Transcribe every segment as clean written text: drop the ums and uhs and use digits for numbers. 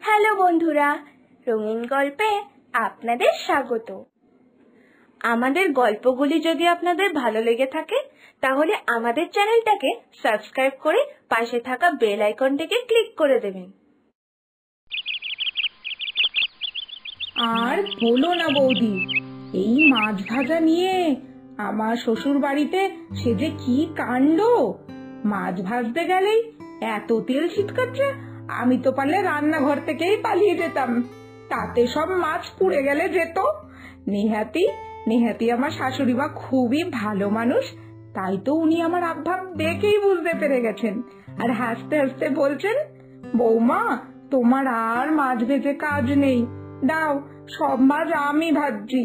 Hello বন্ধুরা, রঙিন গল্পে আপনাদের স্বাগত। আমাদের গল্পগুলি যদি আপনাদের ভালো লেগে থাকে তাহলে আমাদের চ্যানেলটাকে সাবস্ক্রাইব করে পাশে থাকা বেল আইকনটিকে ক্লিক করে দেবেন। আর বলো না বৌদি, এই মাছ ভাজা নিয়ে আমার শ্বশুর বাড়িতে সে যে কি কাণ্ড। মাছ ভাজতে গেলেই এত তেল ছিটকাচ্ছে, আমি তো পারলে রান্নাঘর থেকেই পালিয়ে যেতাম, তাতে সব মাছ পুড়ে গেলে যেত। নেহাতি আমার শাশুড়ি মা খুবই ভালো মানুষ, তাই তো উনি আমার আবভাব দেখেই বুঝতে পেরে গেছেন, আর হাসতে হাসতে বলছেন, বৌমা তোমার আর মাছ ভেজে কাজ নেই, দাও সব মাছ আমি ভাজছি।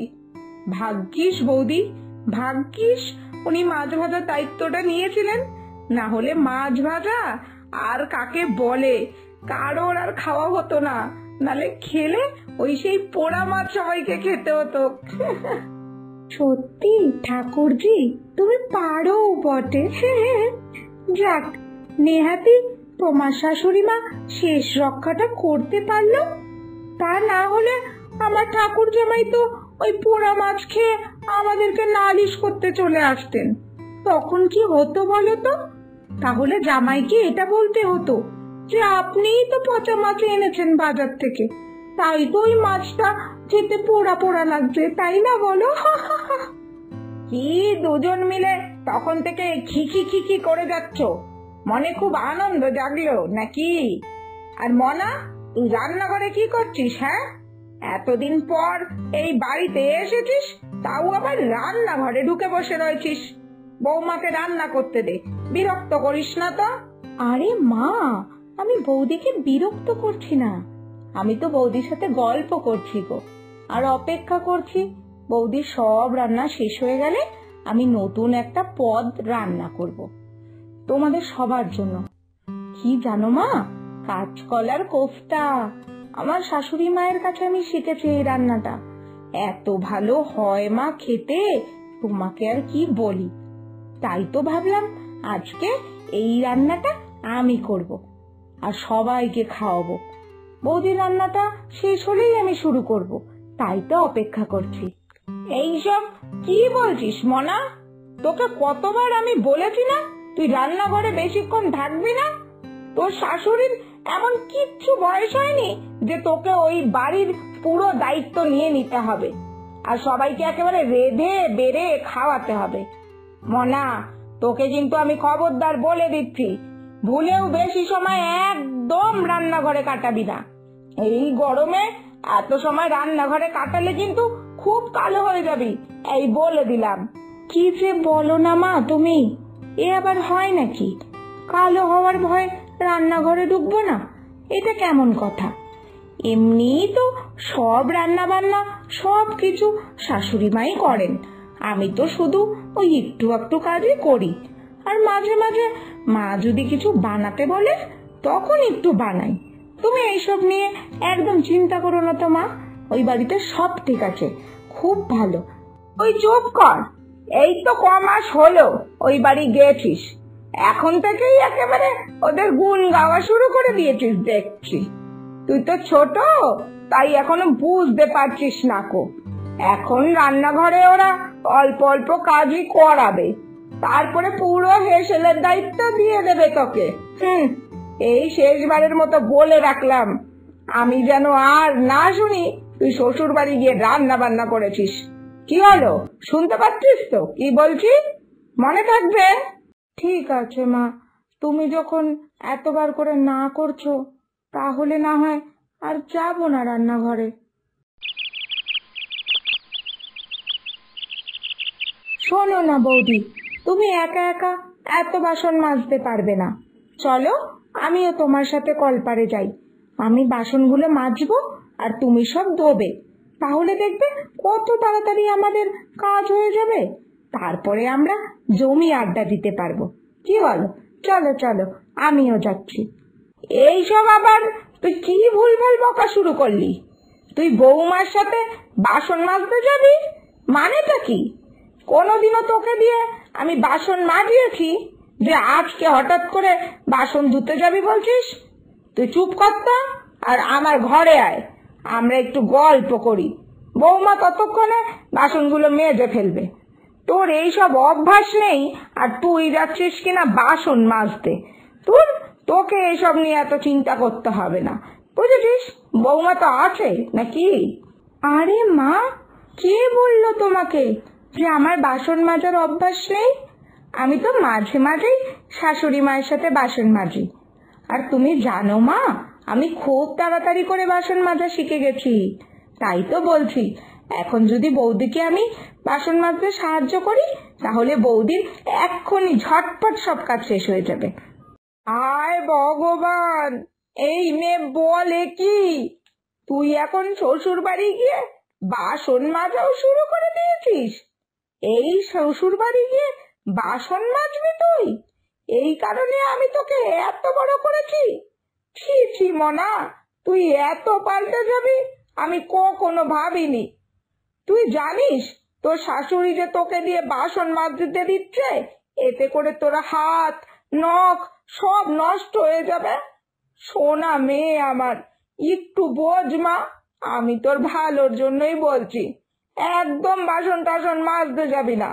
ভাগ্যিস বৌদি, ভাগ্যিস উনি মাছ ভাজার দায়িত্বটা নিয়েছিলেন, না হলে মাছ ভাজা আর কাকে বলে কারোর আর খাওয়া হতো না, নালে খেলে ওই সেই পোড়া মাছ সবাইকে খেতে হতো। সত্যি ঠাকুরজি, তুমি পারো বটে। যাক, নেহাতি তোমার শাশুড়ি মা শেষ রক্ষাটা করতে পারলো, তা না হলে আমার ঠাকুর জামাই তো ওই পোড়া মাছ খেয়ে আমাদেরকে নালিশ করতে চলে আসতেন। তখন কি হতো বলো তো? তাহলে জামাইকে এটা বলতে হতো যে আপনিই তো পচা মাছ এনেছেন বাজার থেকে, তাই তো ওই মাছটা খেতে পোড়া পোড়া লাগছে, তাই না বলো? কি দুজন মিলে তখন থেকে খিখি করে যাচ্ছ, মনে খুব আনন্দ জাগলো নাকি? আর মনা, তুই রান্নাঘরে কি করছিস? হ্যাঁ, এতদিন পর এই বাড়িতে এসেছিস, তাও আবার রান্নাঘরে ঢুকে বসে রয়েছিস। বৌমাকে রান্না করতে দে, বিরক্ত করিস না তো। আরে মা, আমি বৌদিকে বিরক্ত করছি না, আমি তো বৌদির সাথে গল্প করছি গো, আর অপেক্ষা করছি বৌদির সব রান্না শেষ হয়ে গেলে আমি নতুন একটা পদ রান্না করব তোমাদের সবার জন্য। কি জানো মা, কাঁচকলার কোফতা। আমার শাশুড়ি মায়ের কাছে আমি শিখেছি এই রান্নাটা, এত ভালো হয় মা খেতে, তোমাকে আর কি বলি। তাই তো ভাবলাম আজকে এই রান্নাটা আমি করব আর সবাইকে খাওয়াবো। বৌদির রান্নাটা শেষ হলেই আমি শুরু করব, তাই তো অপেক্ষা করছি। এইসব কি বলছিস মনা? তোকে কতবার আমি বলেছি না তুই রান্নাঘরে বেশিক্ষণ থাকবি না? তোর শাশুড়ির এমন কিচ্ছু বয়স হয়নি যে তোকে ওই বাড়ির পুরো দায়িত্ব নিয়ে নিতে হবে আর সবাইকে একেবারে রেঁধে বেড়ে খাওয়াতে হবে। মনা, তোকে কিন্তু আমি খবরদার বলে দিচ্ছি, ভুলেও বেশি সময় একদম রান্নাঘরে কাটাবি না। এই গরমে এত সময় রান্নাঘরে কাটালে কিন্তু খুব কালো হয়ে যাবি, এই বলে দিলাম। কি যে বলো না মা তুমি, এ আবার হয় নাকি? কালো হওয়ার ভয় রান্নাঘরে ঢুকবো না, এটা কেমন কথা? এমনি তো সব রান্না বান্না সব কিছু শাশুড়ি মাই করেন, আমি তো শুধু ওই একটু একটু কাজই করি, আর মাঝে মাঝে মা যদি কিছু বানাতে বলে তখন একটু বানাই। তুমি এইসব নিয়ে একদম চিন্তা করো না তো মা, ওই বাড়িতে সব ঠিক আছে, খুব ভালো। ওই চুপ কর, এই তো কমাস হলো ওই বাড়ি গেছিস, এখন থেকেই একেবারে ওদের গুণ গাওয়া শুরু করে দিয়েছিস দেখছি। তুই তো ছোট, তাই এখনো বুঝতে পারছিস না কো। এখন রান্নাঘরে ওরা অল্প অল্প কাজই করাবে, তারপরে পুরো হেসেলের দায়িত্ব দিয়ে দেবে তোকে। এই শেষবারের মতো বলে রাখলাম, আমি যেন আর না শুনি তুই শ্বশুর বাড়ি গিয়ে রান্না বান্না করেছিস। কি হলো, শুনতে পাচ্ছিস তো কি বলছি? মনে থাকবে? ঠিক আছে মা, তুমি যখন এতবার করে না করছো তাহলে না হয় আর যাবো না রান্নাঘরে। শোনো না বৌদি, তুমি একা একা এত বাসন মাজতে পারবে না, চলো আমিও তোমার সাথে কলপারে যাই, আমি বাসনগুলো মাজবো আর তুমি সব ধোবে, তাহলে দেখবে কত তাড়াতাড়ি আমাদের কাজ হয়ে যাবে, তারপরে আমরা জমি আড্ডা দিতে পারবো। কি বলো? চলো চলো, আমিও যাচ্ছি। এইসব আবার তুই কি ভুলভাল বকা শুরু করলি? তুই বৌমার সাথে বাসন মাজতে যাবি, মানেটা কি? কোনোদিনও তোকে দিয়ে আমি বাসন মাজিয়েছি যে আজকে হঠাৎ করে বাসন ধুতে যাবি বলছিস? তুই চুপ কর তো, আর আমার ঘরে আয়, আমরা একটু গল্প করি। বৌমা ততক্ষণে বাসনগুলো মেজে ফেলবে। তোর এইসব অভ্যাস নেই, আর তুই যাচ্ছিস কিনা বাসন মাজতে। তোকে এসব নিয়ে এত চিন্তা করতে হবে না, বুঝেছিস? বৌমা তো আছে নাকি? আরে মা, কে বললো তোমাকে যে আমার বাসন মাজার অভ্যাস নেই? আমি তো মাঝে মাঝেই শাশুড়ি মায়ের সাথে বাসন মাজি। আর তুমি জানো মা, আমি খুব তাড়াতাড়ি করে বাসন মাজা শিখে গেছি। তাই তো বলছি, এখন যদি বৌদিকে আমি বাসন মাজতে সাহায্য করি, তাহলে বৌদির এক্ষুনি ঝটপট সব কাজ শেষ হয়ে যাবে। আয় ভগবান, এই মেয়ে বলে কি? তুই এখন শ্বশুর বাড়ি গিয়ে বাসন মাজাও শুরু করে দিয়েছিস? এই শ্বশুর বাড়ি গিয়ে বাসন মাজবি তুই? এই কারণে আমি তোকে এত বড় করেছি? ছি ছি মনা, তুই এত পাল্টে যাবি আমি কখনো ভাবিনি। তুই জানিস তোর শাশুড়ি যে তোকে দিয়ে বাসন মাজতে দিচ্ছে, এতে করে তোর হাত নখ সব নষ্ট হয়ে যাবে। সোনা মেয়ে আমার, একটু বোঝ মা, আমি তোর ভালোর জন্যই বলছি। একদম বাসন টাসন মাজতে যাবি না,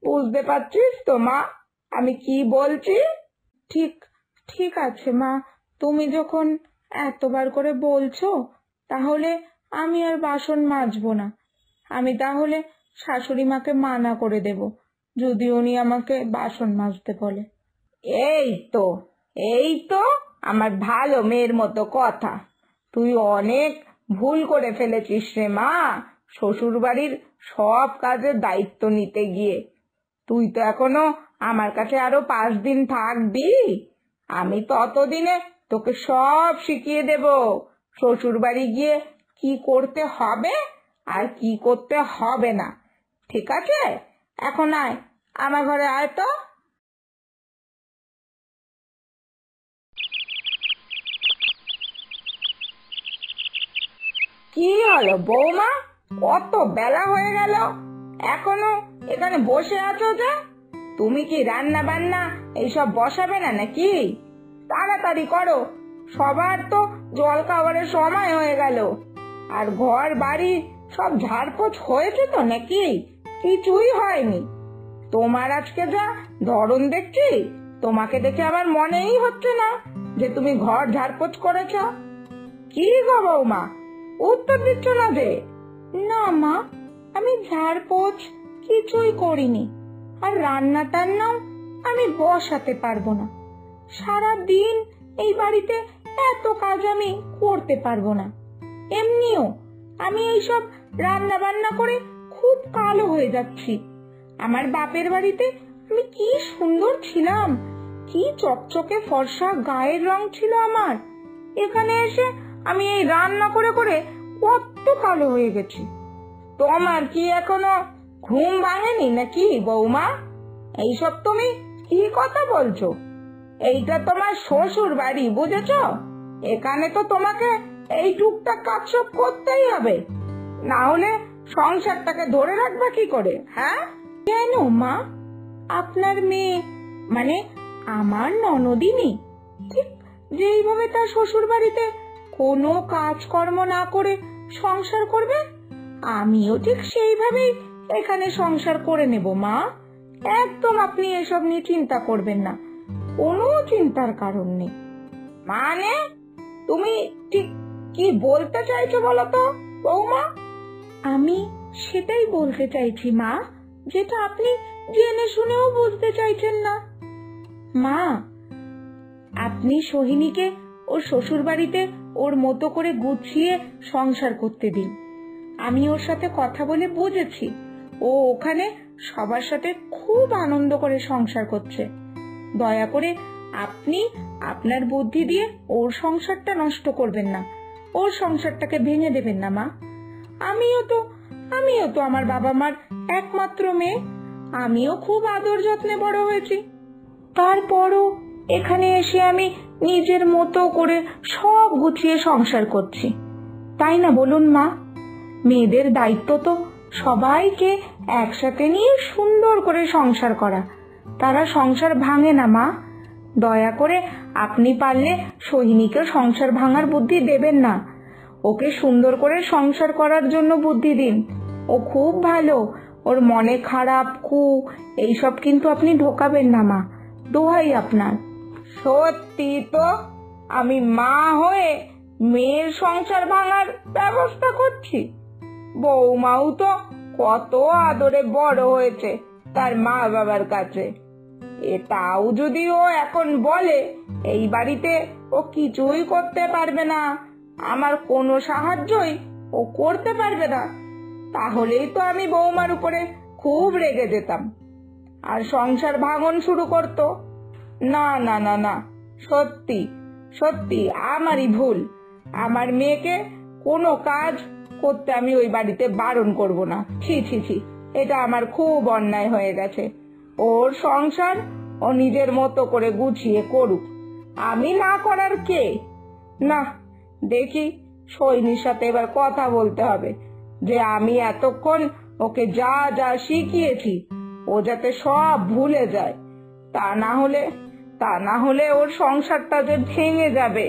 বুঝতে পারছিস তো মা আমি কি বলছি? ঠিক ঠিক আছে মা, তুমি যখন এতবার করে বলছো, তাহলে আমি আর বাসন মাজবো না। আমি তাহলে শাশুড়ি মাকে মানা করে দেব, যদি উনি আমাকে বাসন মাজতে বলে। এই তো আমার ভালো মেয়ের মতো কথা। তুই অনেক ভুল করে ফেলেছিস রে মা, শ্বশুর বাড়ির সব কাজের দায়িত্ব নিতে গিয়ে। তুই তো এখনো আমার কাছে আরো 5 দিন থাকবি। আমি ততদিনে তোকে সব শিখিয়ে দেব, শ্বশুর বাড়ি গিয়ে কি করতে হবে আর কি করতে হবে না। ঠিক আছে, এখন আয়, আমার ঘরে আয় তো। কি হলো বৌমা, কত বেলা হয়ে গেল, এখনো এখানে বসে আছো যে? তুমি কি রান্না বান্না এইসব বসাবে না নাকি? তাড়াতাড়ি করো, সবার তো জল খাবারের সময় হয়ে গেল। আর ঘর বাড়ি সব ঝাড়পোছ হয়েছে তো নাকি? কিছুই হয়নি। তোমার আজকে যা ধরন দেখছি, তোমাকে দেখে আমার মনেই হচ্ছে না যে তুমি ঘর ঝাড়পোছ করেছ। কি গো বৌমা, উত্তর দিচ্ছ না যে? না মা, আমি ঝাড়পোছ কিছুই করিনি। আর রান্না টান্নাও আমি বসাতে পারবো না। সারা দিন এই বাড়িতে এত কাজ আমি করতে পারবো না। এমনিও আমি এইসব রান্না বান্না করে খুব কালো হয়ে যাচ্ছি। আমার বাপের বাড়িতে আমি কি সুন্দর ছিলাম, কি চকচকে ফর্সা গায়ের রং ছিল আমার। এখানে এসে আমি এই রান্না করে করে কত কালো হয়ে গেছি। তোমার কি এখনো ঘুম ভাঙেনি নাকি বৌমা? এইসব তুমি কি কথা বলছো? এইটা তোমার শ্বশুর বাড়ি, বুঝেছো? এখানে তো তোমাকে এই টুকটাক কাজ সব করতেই হবে, না হলে সংসারটাকে ধরে রাখবে কি করে? হ্যাঁ কেন মা, আপনার মেয়ে মানে আমার ননদিনী ঠিক যেইভাবে তার শ্বশুর বাড়িতে কোনো কাজকর্ম না করে সংসার করবে, আমিও ঠিক সেইভাবেই এখানে সংসার করে নেব মা। একদম আপনি এসব নিয়ে চিন্তা করবেন না, কোনো চিন্তার কারণ নেই। মানে তুমি ঠিক কি বলতে চাইছো বলো তো বৌমা? আমি সেটাই বলতে চাইছি মা, যেটা আপনি জেনে শুনেও বুঝতে চাইছেন না। মা, আপনি সোহিনীকে ওর শ্বশুর বাড়িতে ওর মতো করে গুছিয়ে সংসার করতে দিন। আমি ওর সাথে কথা বলে বুঝেছি, ও ওখানে সবার সাথে খুব আনন্দ করে সংসার করছে। দয়া করে আপনি আপনার বুদ্ধি দিয়ে ওর সংসারটা নষ্ট করবেন না, ওর সংসারটাকে ভেঙে দেবেন না মা। আমিও তো আমার বাবা মার একমাত্র মেয়ে, আমিও খুব আদর যত্নে বড় হয়েছি। তারপরও এখানে এসে আমি নিজের মতো করে সব গুছিয়ে সংসার করছি, তাই না বলুন মা? মেয়েদের দায়িত্ব তো সবাইকে একসাথে নিয়ে সুন্দর করে সংসার করা, তারা সংসার ভাঙে না মা। দয়া করে আপনি পারলে সোহিনীকে সংসার ভাঙার বুদ্ধি দেবেন না, ওকে সুন্দর করে সংসার করার জন্য বুদ্ধি দিন। ও খুব ভালো, ওর মনে খারাপ এইসব কিন্তু আপনি ঢোকাবেন না মা, দোহাই আপনার। সত্যি তো, আমি মা হয়ে মেয়ের সংসার ভাঙার ব্যবস্থা করছি? বৌমাও তো কত আদরে বড় হয়েছে তার মা বাবার কাছে। এটাও যদি ও এখন বলে, এই বাড়িতে ও কিছুই করতে পারবে না, আমার কোনো সাহায্যই ও করতে পারবে না, তাহলেই তো আমি বৌমার উপরে খুব রেগে যেতাম আর সংসার ভাঙন শুরু করতো। না না না না, সত্যি সত্যি আমারই ভুল। আমার মেয়েকে কোনো কাজ করতে আমি ওই বাড়িতে বারণ করব না। ছি ছি ছি, এটা আমার খুব অন্যায় হয়ে গেছে। ওর সংসার ও নিজের মতো করে গুছিয়ে করুক, আমি না করার কে? না, দেখি সৈনির সাথে এবার কথা বলতে হবে যে আমি এতক্ষণ ওকে যা যা শিখিয়েছি ও যাতে সব ভুলে যায়, তা না হলে ওর সংসারটা যে ভেঙে যাবে।